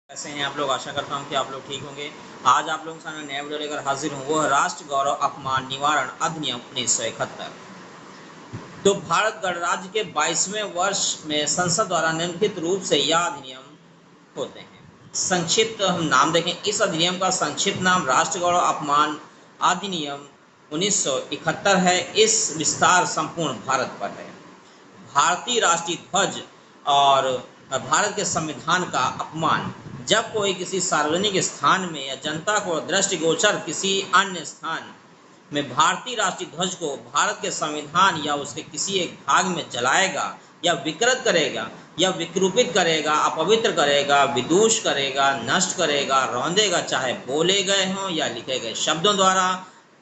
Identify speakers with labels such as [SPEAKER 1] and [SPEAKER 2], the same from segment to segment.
[SPEAKER 1] कैसे हैं आप लोग। आशा करता हूं कि आप लोग ठीक होंगे। आज आप लोगों के सामने नया वीडियो लेकर हाजिर हूं। वो है राष्ट्र गौरव अपमान निवारण अधिनियम 1971। तो भारत गणराज्य के 22वें वर्ष में संसद द्वारा निम्नलिखित रूप से यह अधिनियम होते हैं। संक्षिप्त हम नाम देखें। इस अधिनियम का संक्षिप्त नाम राष्ट्र गौरव अपमान अधिनियम 1971 है। इस विस्तार संपूर्ण भारत पर है। भारतीय राष्ट्रीय ध्वज और भारत के संविधान का अपमान। जब कोई किसी सार्वजनिक स्थान में या जनता को दृष्टिगोचर किसी अन्य स्थान में भारतीय राष्ट्रीय ध्वज को भारत के संविधान या उसके किसी एक भाग में जलाएगा या विकृत करेगा या विकृपित करेगा, अपवित्र करेगा, विदूष करेगा, नष्ट करेगा, रौंदेगा, चाहे बोले गए हों या लिखे गए शब्दों द्वारा,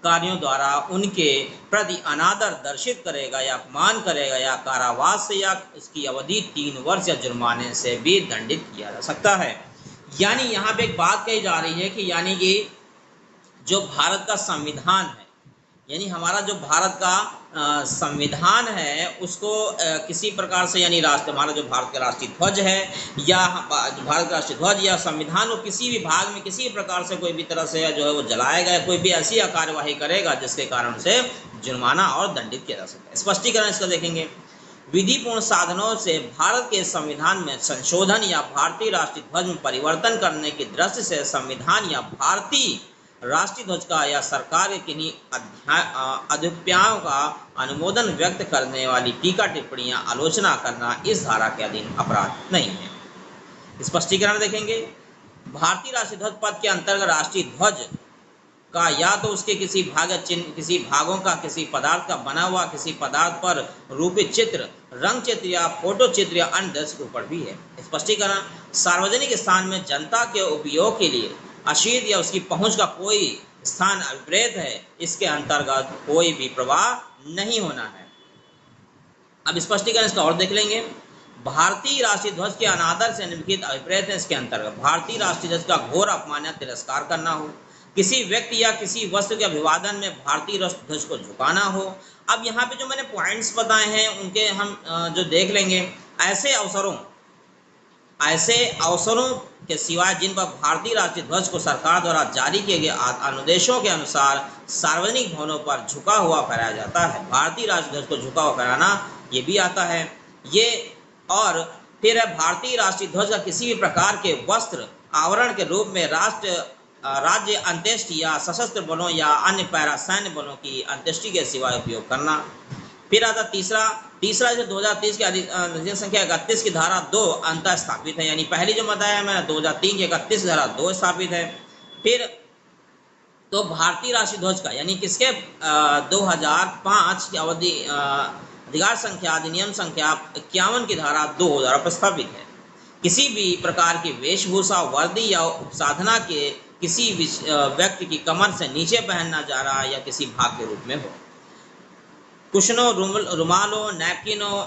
[SPEAKER 1] कार्यों द्वारा उनके प्रति अनादर दर्शित करेगा या अपमान करेगा या कारावास से या उसकी अवधि 3 वर्ष या जुर्माने से भी दंडित किया जा सकता है। यानी यहाँ पे एक बात कही जा रही है कि यानी कि जो भारत का संविधान है, यानी हमारा जो भारत का संविधान है उसको किसी प्रकार से यानी हमारा जो भारत का राष्ट्रीय ध्वज है या भारत का राष्ट्रीय ध्वज या संविधान को किसी भी भाग में किसी प्रकार से कोई भी तरह से जो है वो जलाएगा, कोई भी ऐसी कार्यवाही करेगा जिसके कारण से जुर्माना और दंडित किया जा सकता है। स्पष्टीकरण इसका देखेंगे। विधिपूर्ण साधनों से भारत के संविधान में संशोधन या भारतीय राष्ट्रीय ध्वज में परिवर्तन करने की दृष्टि से संविधान या भारतीय राष्ट्रीय ध्वज का या सरकार के किन्हीं अध्यायों का अनुमोदन व्यक्त करने वाली टीका टिप्पणियां आलोचना करना इस धारा के अधीन अपराध नहीं है। स्पष्टीकरण देखेंगे। भारतीय राष्ट्रीय ध्वज पद के अंतर्गत राष्ट्रीय ध्वज का या तो उसके किसी भाग या चिन्ह, किसी भागों का, किसी पदार्थ का बना हुआ, किसी पदार्थ पर रूपित चित्र, रंग चित्र या फोटो चित्र या अन्य दृश्य ऊपर भी है। स्पष्टीकरण। सार्वजनिक स्थान में जनता के उपयोग के लिए अशीत या उसकी पहुंच का कोई स्थान अभिप्रेत है, इसके अंतर्गत कोई भी प्रवाह नहीं होना है। अब स्पष्टीकरण इसका और देख लेंगे। भारतीय राष्ट्रीय ध्वज के अनादर से निम्नलिखित अभिप्रेत है। इसके अंतर्गत भारतीय राष्ट्रीय ध्वज का घोर अपमान या तिरस्कार करना हो, किसी व्यक्ति या किसी वस्तु के अभिवादन में भारतीय राष्ट्रीय ध्वज को झुकाना हो। अब यहाँ पे जो मैंने पॉइंट्स बताए हैं उनके हम जो देख लेंगे। ऐसे अवसरों के सिवाय जिन पर भारतीय राष्ट्रीय ध्वज को सरकार द्वारा जारी किए गए अनुदेशों के अनुसार सार्वजनिक भवनों पर झुका हुआ फहराया जाता है। भारतीय राष्ट्रीय ध्वज को झुका हुआ फहराना ये भी आता है। ये और फिर है भारतीय राष्ट्रीय ध्वज का किसी भी प्रकार के वस्त्र आवरण के रूप में राज्य अंत्येष्टि या सशस्त्र बलों या अन्य पैरा सैन्य बलों की अंत्येष्टि के सिवाय उपयोग करना। फिर आता तीसरा जो 2023 के अधिनियम संख्या 31 की धारा 2 अंतः स्थापित है। यानी पहली जो बताया मैंने 2003 के 31 धारा 2 स्थापित है। फिर तो भारतीय राष्ट्रीय ध्वज का यानी किसके 2005 की अवधि अधिकार संख्या अधिनियम संख्या 51 की धारा 2 द्वारा प्रस्तावित है। किसी भी प्रकार की वेशभूषा, वर्दी या उपसाधना के किसी व्यक्ति की कमर से नीचे पहनना जा रहा या किसी भाग के रूप में हो। कुशनों, रुमालों, नैपकिनों,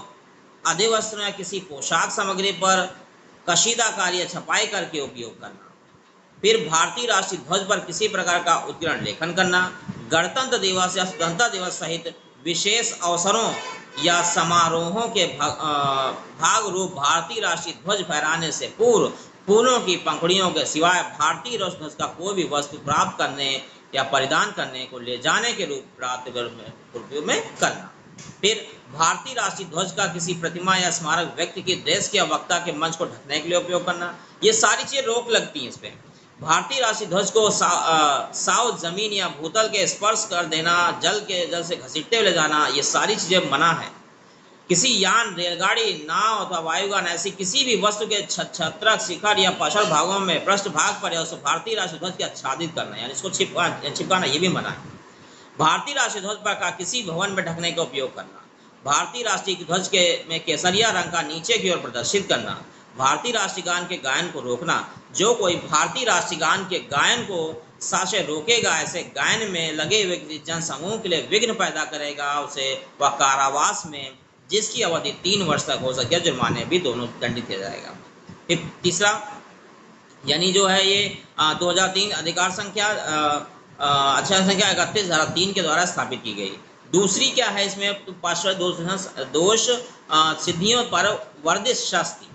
[SPEAKER 1] आदि वस्त्रों या किसी पोशाक सामग्री पर कशीदाकारी या छपाई करके उपयोग करना। फिर भारतीय राष्ट्रीय ध्वज पर किसी प्रकार का उत्कीर्ण लेखन करना। गणतंत्र दिवस या स्वतंत्रता दिवस सहित विशेष अवसरों या समारोहों के भाग रूप भारतीय राष्ट्रीय ध्वज फहराने से पूर्व फूलों की पंखुड़ियों के सिवाय भारतीय राष्ट्रीय ध्वज का कोई भी वस्तु प्राप्त करने या परिधान करने को ले जाने के रूप में करना। फिर भारतीय राष्ट्रीय ध्वज का किसी प्रतिमा या स्मारक व्यक्ति की देश के वक्ता के मंच को ढकने के लिए उपयोग करना। ये सारी चीजें रोक लगती हैं इस पर। भारतीय राष्ट्रीय ध्वज को साव जमीन या भूतल के स्पर्श कर देना, जल से घसीटते हुए ले जाना, ये सारी चीजें मना है। किसी यान, रेलगाड़ी, नाव अथवा वायुयान ऐसी किसी भी वस्तु के छत्रक, शिखर या पार्श्व भागों में पृष्ठभाग पर या उसे भारतीय राष्ट्रीय ध्वज के आच्छादित करना यानी इसको छिपकाना ये भी मना है। भारतीय राष्ट्रीय ध्वज पर का किसी भवन में ढकने का उपयोग करना। भारतीय राष्ट्रीय ध्वज में केसरिया रंग का नीचे की ओर प्रदर्शित करना। भारतीय राष्ट्रीय गान के गायन को रोकना। जो कोई भारतीय राष्ट्रीय गान के गायन को साशे रोकेगा, ऐसे गायन में लगे हुए किसी जनसमूह के लिए विघ्न पैदा करेगा, उसे वह कारावास में जिसकी अवधि 3 वर्ष तक हो सके, जुर्माने भी दोनों दंडित किया जाएगा। फिर तीसरा यानी जो है ये 2003 अधिकार संख्या अच्छा संख्या 31 धारा 3 के द्वारा स्थापित की गई। दूसरी क्या है इसमें पार्श्व दोष सिद्धियों पर वर्धित शास्ति।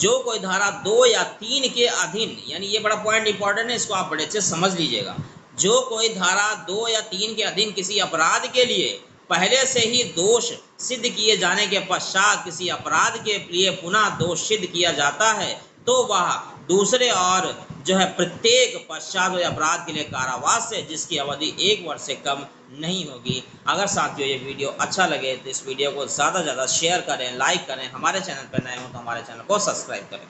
[SPEAKER 1] जो कोई धारा 2 या 3 के अधीन, यानी ये बड़ा पॉइंट इंपॉर्टेंट है, इसको आप बड़े अच्छे समझ लीजिएगा। जो कोई धारा 2 या 3 के अधीन किसी अपराध के लिए पहले से ही दोष सिद्ध किए जाने के पश्चात किसी अपराध के लिए पुनः दोष सिद्ध किया जाता है, तो वह दूसरे और जो है प्रत्येक पश्चात अपराध के लिए कारावास है, जिसकी अवधि 1 वर्ष से कम नहीं होगी। अगर साथियों ये वीडियो अच्छा लगे तो इस वीडियो को ज़्यादा से ज़्यादा शेयर करें, लाइक करें, हमारे चैनल पर नए हो तो हमारे चैनल को सब्सक्राइब करें।